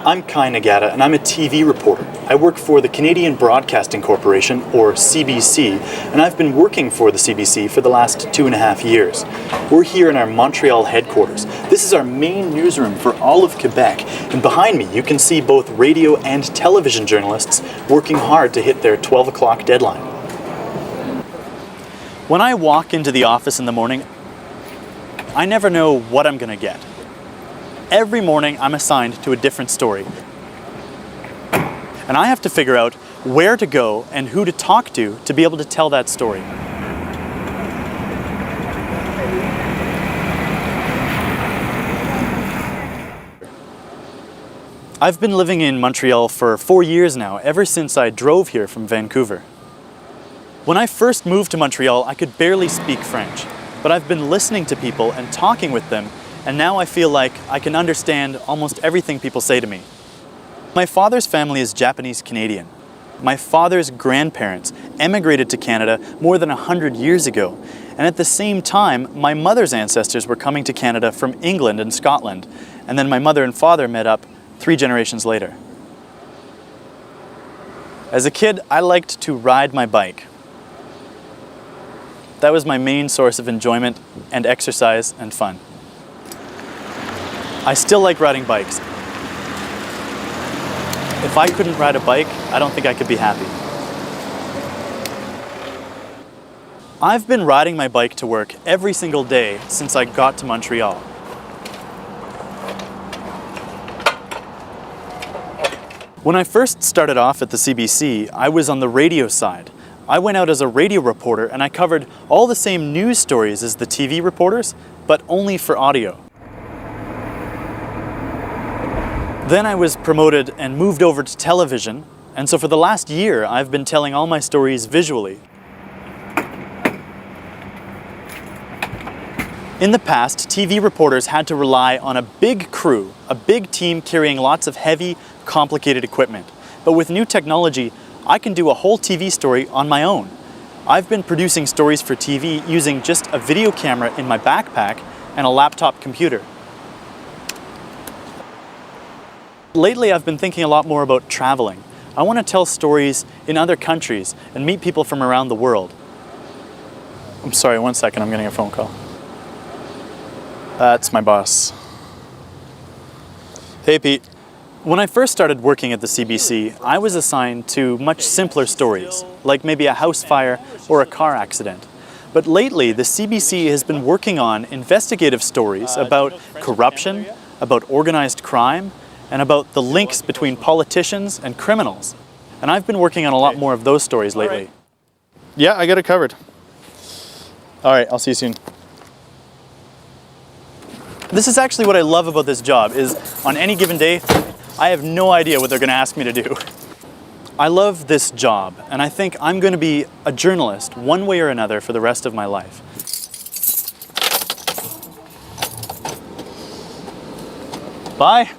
I'm Kai Nagata, and I'm a TV reporter. I work for the Canadian Broadcasting Corporation, or CBC, and I've been working for the CBC for the last 2.5 years. We're here in our Montreal headquarters. This is our main newsroom for all of Quebec, and behind me you can see both radio and television journalists working hard to hit their 12 o'clock deadline. When I walk into the office in the morning, I never know what I'm going to get. Every morning I'm assigned to a different story. And I have to figure out where to go and who to talk to be able to tell that story. I've been living in Montreal for 4 years now, ever since I drove here from Vancouver. When I first moved to Montreal, I could barely speak French, but I've been listening to people and talking with them, and now I feel like I can understand almost everything people say to me. My father's family is Japanese Canadian. My father's grandparents emigrated to Canada more than 100 years ago, and at the same time, my mother's ancestors were coming to Canada from England and Scotland, and then my mother and father met up 3 generations later. As a kid, I liked to ride my bike. That was my main source of enjoyment and exercise and fun. I still like riding bikes. If I couldn't ride a bike, I don't think I could be happy. I've been riding my bike to work every single day since I got to Montreal. When I first started off at the CBC, I was on the radio side. I went out as a radio reporter and I covered all the same news stories as the TV reporters, but only for audio. Then I was promoted and moved over to television, and so for the last year I've been telling all my stories visually. In the past, TV reporters had to rely on a big crew, a big team carrying lots of heavy, complicated equipment. But with new technology, I can do a whole TV story on my own. I've been producing stories for TV using just a video camera in my backpack and a laptop computer. Lately, I've been thinking a lot more about traveling. I want to tell stories in other countries and meet people from around the world. I'm sorry, 1 second, I'm getting a phone call. That's my boss. Hey, Pete. When I first started working at the CBC, I was assigned to much simpler stories, like maybe a house fire or a car accident. But lately, the CBC has been working on investigative stories about corruption, about organized crime, and about the links between politicians and criminals. And I've been working on a lot more of those stories lately. Yeah, I got it covered. All right, I'll see you soon. This is actually what I love about this job, is on any given day, I have no idea what they're going to ask me to do. I love this job, and I think I'm going to be a journalist one way or another for the rest of my life. Bye.